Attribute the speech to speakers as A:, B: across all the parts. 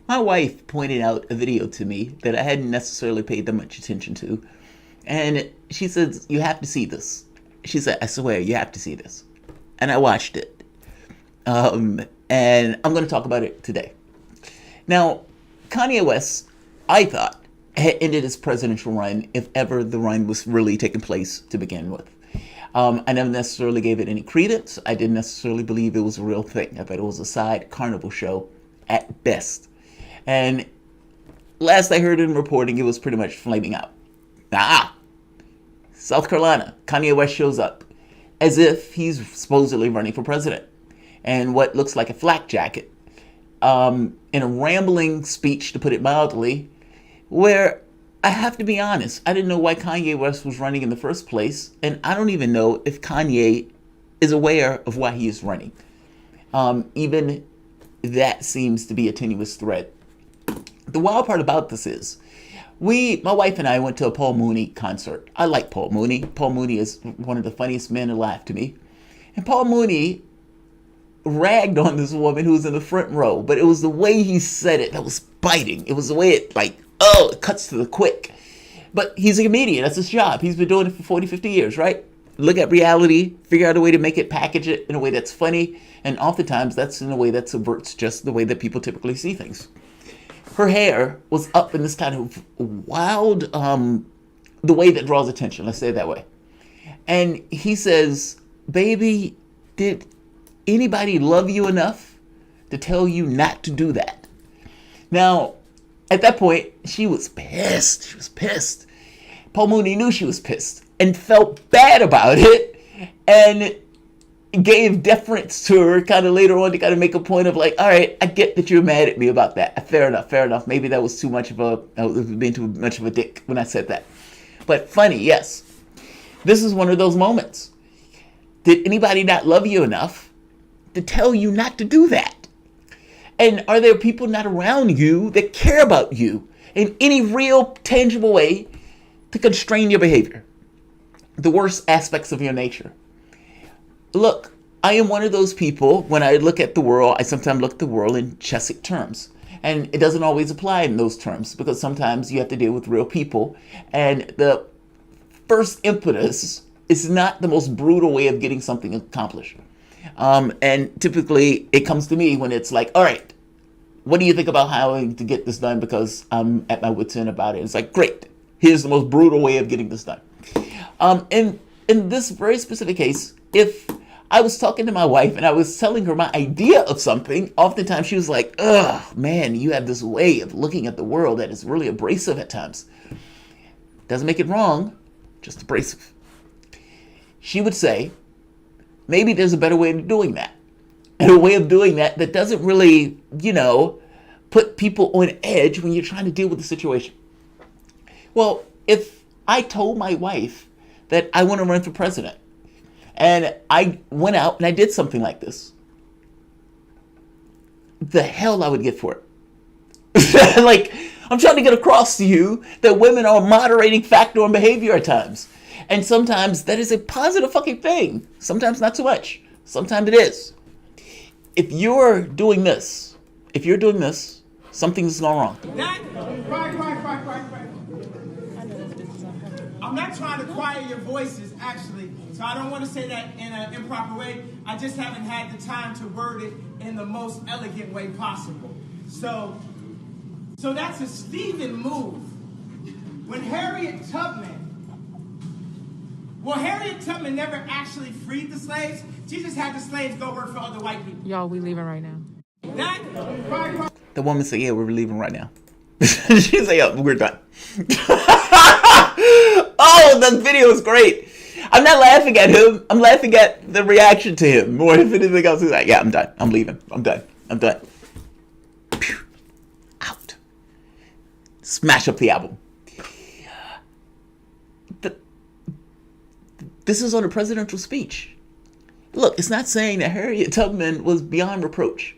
A: my wife pointed out a video to me that I hadn't necessarily paid that much attention to. And she says, you have to see this. She said, I swear, you have to see this. And I watched it. And I'm going to talk about it today. Now, Kanye West, I thought, had ended his presidential run if ever the run was really taking place to begin with. I never necessarily gave it any credence. I didn't necessarily believe it was a real thing. I thought it was a side carnival show at best. And last I heard in reporting, it was pretty much flaming out. South Carolina, Kanye West shows up as if he's supposedly running for president. And what looks like a flak jacket, in a rambling speech, to put it mildly, where I have to be honest, I didn't know why Kanye West was running in the first place, and I don't even know if Kanye is aware of why he is running. Even that seems to be a tenuous thread. The wild part about this is, my wife and I went to a Paul Mooney concert. I like Paul Mooney. Paul Mooney is one of the funniest men alive to me. And Paul Mooney ragged on this woman who was in the front row, but it was the way he said it that was biting. It was the way it it cuts to the quick. But he's a comedian. That's his job. He's been doing it for 40, 50 years, right? Look at reality, figure out a way to make it, package it in a way that's funny, and oftentimes that's in a way that subverts just the way that people typically see things. Her hair was up in this kind of wild, the way that draws attention, let's say it that way. And he says, baby, did anybody love you enough to tell you not to do that? Now, at that point, she was pissed. She was pissed. Paul Mooney knew she was pissed and felt bad about it and gave deference to her kind of later on to kind of make a point of all right, I get that you're mad at me about that. Fair enough. Maybe that was too much of being too much of a dick when I said that. But funny, yes. This is one of those moments. Did anybody not love you enough to tell you not to do that? And are there people not around you that care about you in any real, tangible way to constrain your behavior? The worst aspects of your nature. Look, I am one of those people, when I look at the world, I sometimes look at the world in chessic terms. And it doesn't always apply in those terms, because sometimes you have to deal with real people. And the first impetus is not the most brutal way of getting something accomplished. And typically it comes to me when it's all right, what do you think about how to get this done? Because I'm at my wit's end about it. It's great. Here's the most brutal way of getting this done. In this very specific case, if I was talking to my wife and I was telling her my idea of something, oftentimes she was like, ugh, man, you have this way of looking at the world that is really abrasive at times. Doesn't make it wrong, just abrasive. She would say, maybe there's a better way of doing that. And a way of doing that doesn't really, put people on edge when you're trying to deal with the situation. Well, if I told my wife that I want to run for president, and I went out and I did something like this, the hell I would get for it. I'm trying to get across to you that women are a moderating factor in behavior at times. And sometimes that is a positive fucking thing. Sometimes not so much. Sometimes it is. If you're doing this, something's gone wrong.
B: Right. I'm not trying to quiet your voices, actually. So I don't want to say that in an improper way. I just haven't had the time to word it in the most elegant way possible. So that's a Stephen move. When Harriet Tubman never actually freed the slaves. She just had the slaves go work for other white people.
C: Y'all, we leaving right now.
A: The woman said, yeah, we're leaving right now. She said, yeah, we're done. Oh, the video is great. I'm not laughing at him. I'm laughing at the reaction to him more than anything else. He's like, yeah, I'm done. I'm leaving. I'm done. Pew. Out. Smash up the album. This is on a presidential speech. Look, it's not saying that Harriet Tubman was beyond reproach.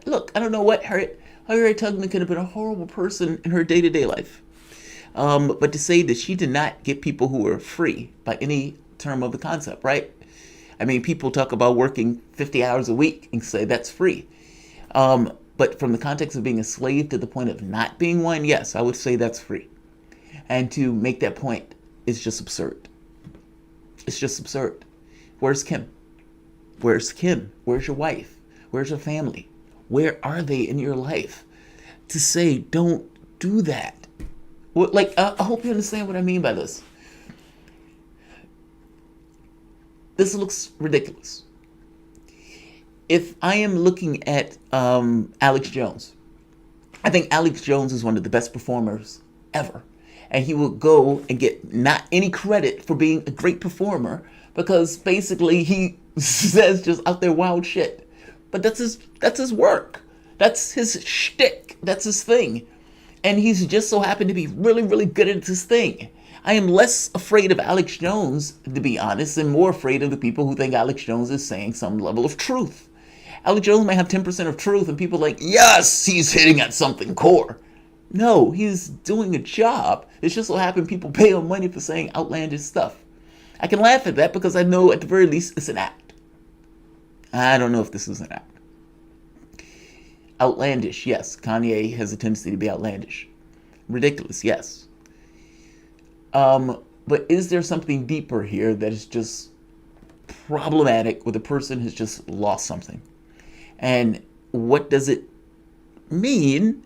A: Look, I don't know what Harriet Tubman could have been a horrible person in her day-to-day life. But to say that she did not get people who were free by any term of the concept, right? I mean, people talk about working 50 hours a week and say that's free. But But from the context of being a slave to the point of not being one, yes, I would say that's free. And to make that point is just absurd. It's just absurd. Where's Kim? Where's Kim? Where's your wife? Where's your family? Where are they in your life? To say, don't do that. Well, like, I hope you understand what I mean by this. This looks ridiculous. If I am looking at Alex Jones, I think Alex Jones is one of the best performers ever. And he will go and get not any credit for being a great performer because basically he says just out there wild shit. But that's his work. That's his shtick. That's his thing. And he's just so happened to be really, really good at this thing. I am less afraid of Alex Jones, to be honest, and more afraid of the people who think Alex Jones is saying some level of truth. Alex Jones may have 10% of truth, and people are like, yes, he's hitting at something core. No, he's doing a job. It just so happened people pay him money for saying outlandish stuff. I can laugh at that because I know at the very least it's an act. I don't know if this is an act. Outlandish, yes. Kanye has a tendency to be outlandish. Ridiculous, yes. But is there something deeper here that is just problematic where the person has just lost something? And what does it mean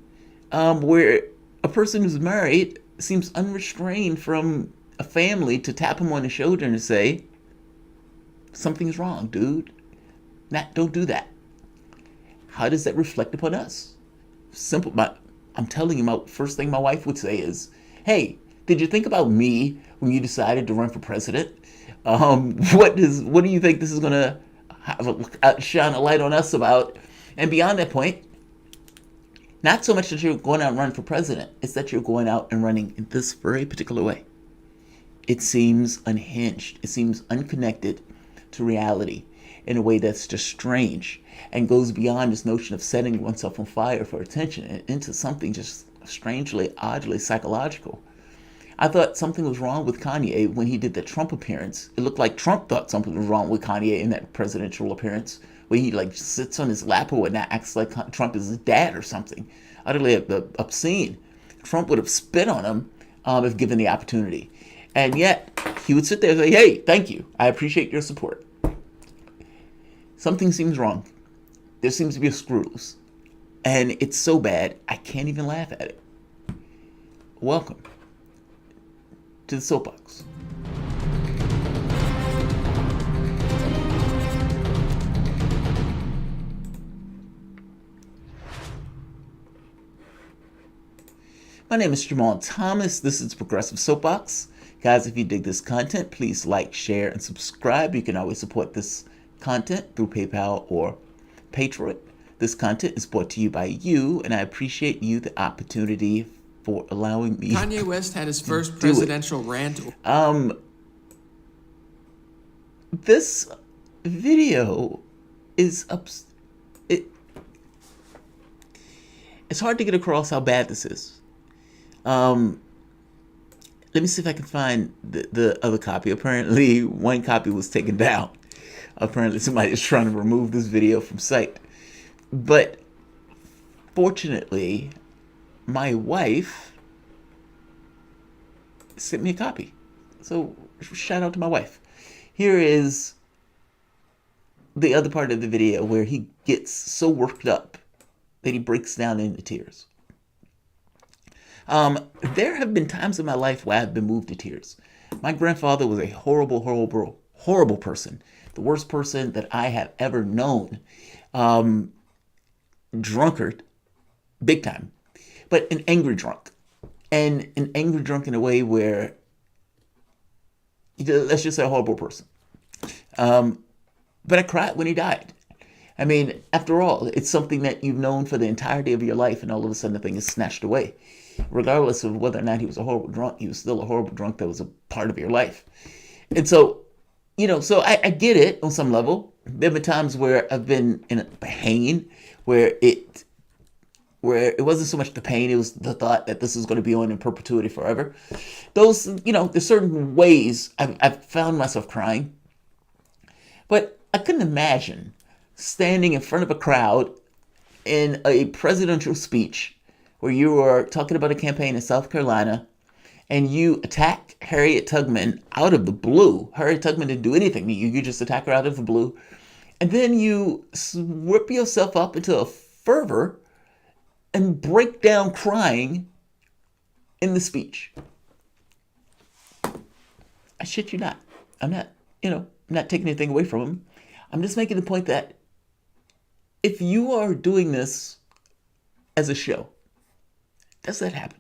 A: where a person who's married seems unrestrained from a family to tap him on the shoulder and say, something's wrong, dude. Don't do that. How does that reflect upon us? Simple. I'm telling you, my first thing my wife would say is, hey, did you think about me when you decided to run for president? What do you think this is going to shine a light on us about? And beyond that point, not so much that you're going out and running for president, it's that you're going out and running in this very particular way. It seems unhinged. It seems unconnected to reality in a way that's just strange and goes beyond this notion of setting oneself on fire for attention and into something just strangely, oddly psychological. I thought something was wrong with Kanye when he did the Trump appearance. It looked like Trump thought something was wrong with Kanye in that presidential appearance, where he like sits on his lap or whatnot, acts like Trump is his dad or something. Utterly obscene. Trump would have spit on him if given the opportunity. And yet, he would sit there and say, hey, thank you. I appreciate your support. Something seems wrong. There seems to be a screw loose. And it's so bad, I can't even laugh at it. Welcome to the Soapbox. My name is Jamarl Thomas. This is Progressive Soapbox. Guys, if you dig this content, please like, share, and subscribe. You can always support this content through PayPal or Patreon. This content is brought to you by you, and I appreciate you the opportunity for allowing me.
C: Kanye West had his first presidential rant.
A: This video is it's hard to get across how bad this is. Let me see if I can find the other copy. Apparently, one copy was taken down. Apparently, somebody is trying to remove this video from site. But fortunately, my wife sent me a copy. So, shout out to my wife. Here is the other part of the video where he gets so worked up that he breaks down into tears. There have been times in my life where I've been moved to tears. My grandfather was a horrible, horrible, horrible person. The worst person that I have ever known. Drunkard, big time, but an angry drunk. And an angry drunk in a way where, let's just say a horrible person. But I cried when he died. I mean, after all, it's something that you've known for the entirety of your life, and all of a sudden the thing is snatched away. Regardless of whether or not he was a horrible drunk, he was still a horrible drunk that was a part of your life. And so, so I get it on some level. There have been times where I've been in pain, where it wasn't so much the pain, it was the thought that this is going to be on in perpetuity forever. Those, there's certain ways I've found myself crying. But I couldn't imagine standing in front of a crowd in a presidential speech where you are talking about a campaign in South Carolina and you attack Harriet Tubman out of the blue. Harriet Tubman didn't do anything to you. You just attack her out of the blue. And then you whip yourself up into a fervor and break down crying in the speech. I shit you not. I'm not taking anything away from him. I'm just making the point that if you are doing this as a show, does that happen?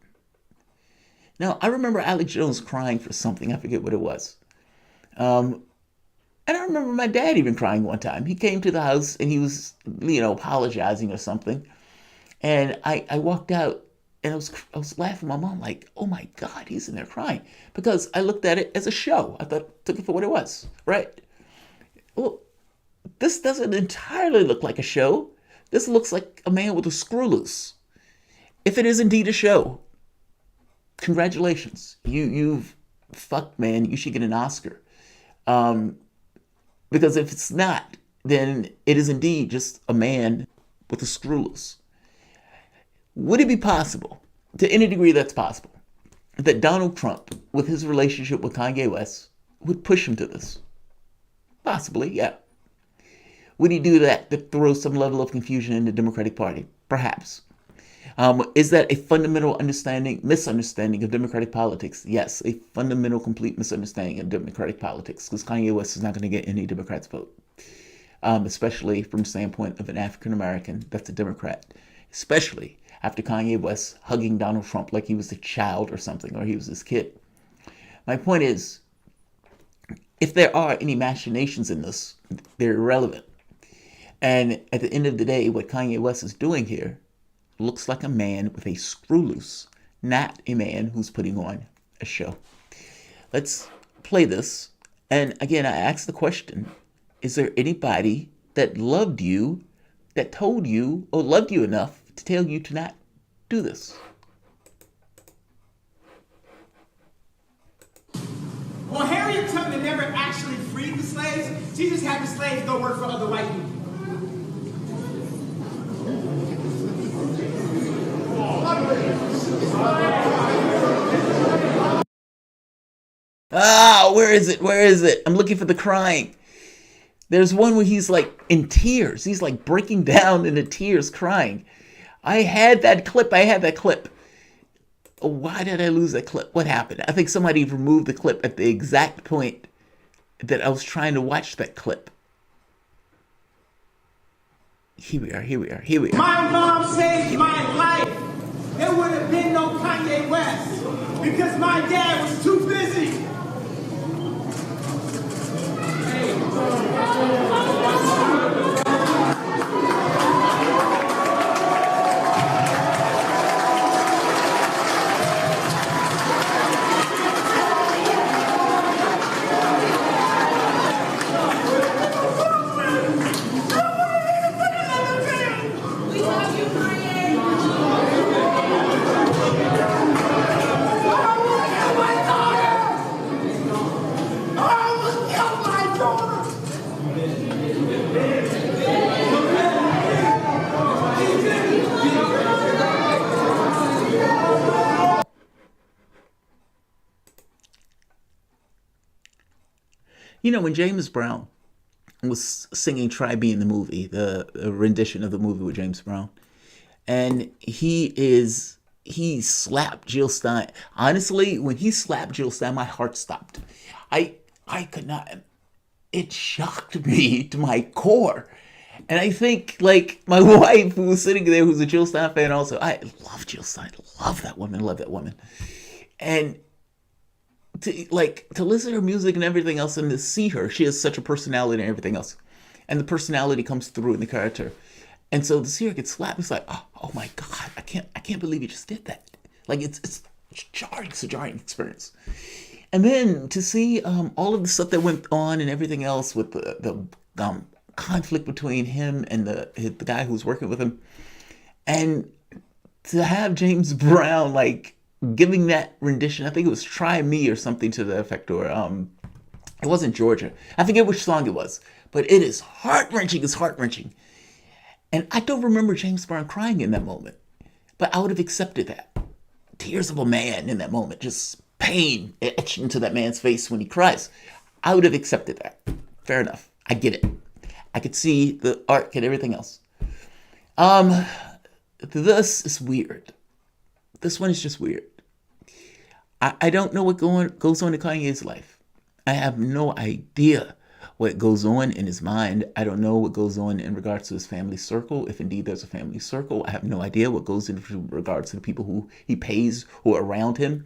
A: Now, I remember Alex Jones crying for something. I forget what it was. And I remember my dad even crying one time. He came to the house and he was, apologizing or something. And I walked out and I was laughing at my mom like, oh my God, he's in there crying. Because I looked at it as a show. I took it for what it was, right? Well, this doesn't entirely look like a show. This looks like a man with a screw loose. If it is indeed a show, congratulations. You've fucked, man. You should get an Oscar. Because if it's not, then it is indeed just a man with a screw loose. Would it be possible, to any degree that's possible, that Donald Trump, with his relationship with Kanye West, would push him to this? Possibly, yeah. Would he do that to throw some level of confusion in the Democratic Party? Perhaps. Is that a fundamental misunderstanding of Democratic politics? Yes, a fundamental, complete misunderstanding of Democratic politics, because Kanye West is not going to get any Democrats' vote, especially from the standpoint of an African American that's a Democrat, especially after Kanye West hugging Donald Trump like he was a child or something, or he was his kid. My point is, if there are any machinations in this, they're irrelevant. And at the end of the day, what Kanye West is doing here looks like a man with a screw loose, not a man who's putting on a show. Let's play this. And again, I ask the question, is there anybody that loved you, that told you or loved you enough to tell you to not do this?
B: Well, Harriet Tubman never actually freed the slaves. She just had the slaves go work for other white people.
A: Where is it? Where is it? I'm looking for the crying. There's one where he's like in tears. He's like breaking down into tears crying. I had that clip. Why did I lose that clip? What happened? I think somebody removed the clip at the exact point that I was trying to watch that clip. Here we are.
B: My mom saved my life. There would have been no Kanye West because my dad was too busy.
A: When James Brown was singing Try Me in the movie, the rendition of the movie with James Brown, and he slapped Jill Stein. Honestly, when he slapped Jill Stein, my heart stopped. I could not. It shocked me to my core. And I think, like, my wife, who was sitting there, who's a Jill Stein fan also, I love Jill Stein. Love that woman. And to listen to her music and everything else and to see her, she has such a personality and everything else. And the personality comes through in the character. And so to see her get slapped, it's like, oh my God, I can't believe you just did that. Like, it's jarring. It's a jarring experience. And then to see all of the stuff that went on and everything else with the conflict between him and the guy who's working with him, and to have James Brown like giving that rendition, I think it was "Try Me" or something to the effect, or it wasn't Georgia. I forget which song it was, but it is heart wrenching. It's heart wrenching, And I don't remember James Brown crying in that moment, but I would have accepted that. Tears of a man in that moment, just pain etched into that man's face when he cries. I would have accepted that. Fair enough. I get it. I could see the arc and everything else. This is weird. This one is just weird. I don't know what goes on in Kanye's life. I have no idea what goes on in his mind. I don't know what goes on in regards to his family circle, if indeed there's a family circle. I have no idea what goes in regards to the people who he pays who are around him.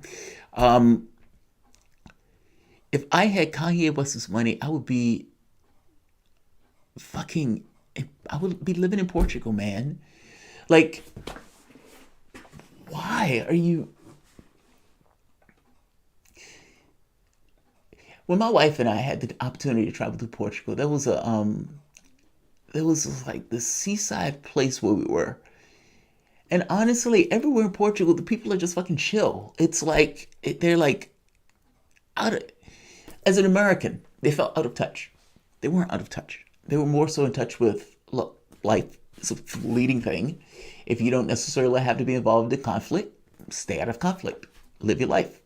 A: If I had Kanye West's money, I would be living in Portugal, man. Like, why are you... When my wife and I had the opportunity to travel to Portugal, there was like this seaside place where we were. And honestly, everywhere in Portugal, the people are just fucking chill. It's like, they're like, as an American, they felt out of touch. They weren't out of touch. They were more so in touch with, look, life is a fleeting thing. If you don't necessarily have to be involved in conflict, stay out of conflict. Live your life.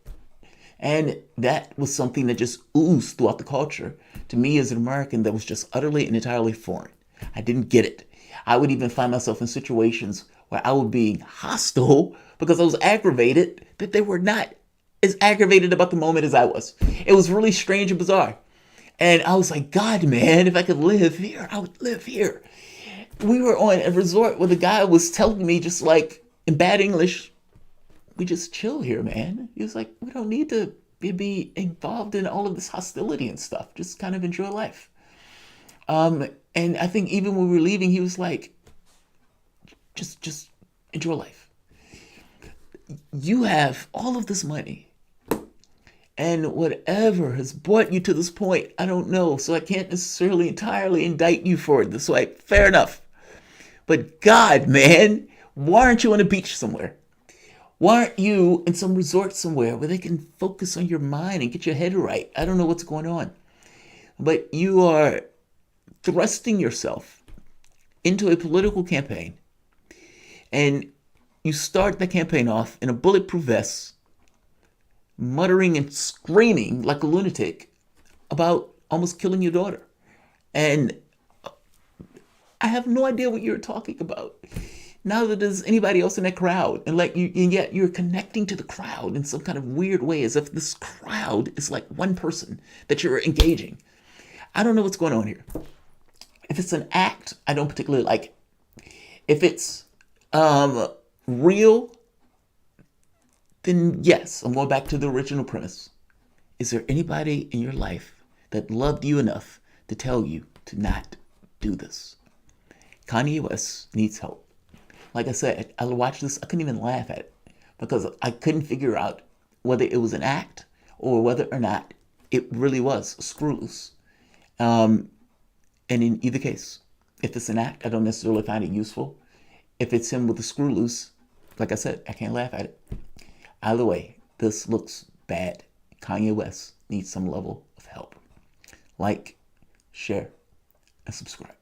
A: And that was something that just oozed throughout the culture. To me as an American, that was just utterly and entirely foreign. I didn't get it. I would even find myself in situations where I would be hostile because I was aggravated that they were not as aggravated about the moment as I was. It was really strange and bizarre. And I was like, God, man, if I could live here, I would live here. We were on a resort where the guy was telling me, just like in bad English, we just chill here, man. He was like, we don't need to be involved in all of this hostility and stuff. Just kind of enjoy life. And I think even when we were leaving, he was like, just enjoy life. You have all of this money. And whatever has brought you to this point, I don't know. So I can't necessarily entirely indict you for it. So fair enough. But God, man, why aren't you on a beach somewhere? Why aren't you in some resort somewhere where they can focus on your mind and get your head right? I don't know what's going on. But you are thrusting yourself into a political campaign. And you start the campaign off in a bulletproof vest, muttering and screaming like a lunatic about almost killing your daughter. And I have no idea what you're talking about. Neither does anybody else in that crowd. And yet you're connecting to the crowd in some kind of weird way, as if this crowd is like one person that you're engaging. I don't know what's going on here. If it's an act, I don't particularly like it. If it's real, then yes, I'm going back to the original premise. Is there anybody in your life that loved you enough to tell you to not do this? Kanye West needs help. Like I said, I watched this, I couldn't even laugh at it because I couldn't figure out whether it was an act or whether or not it really was screw loose. And in either case, if it's an act, I don't necessarily find it useful. If it's him with the screw loose, like I said, I can't laugh at it. Either way, this looks bad. Kanye West needs some level of help. Like, share, and subscribe.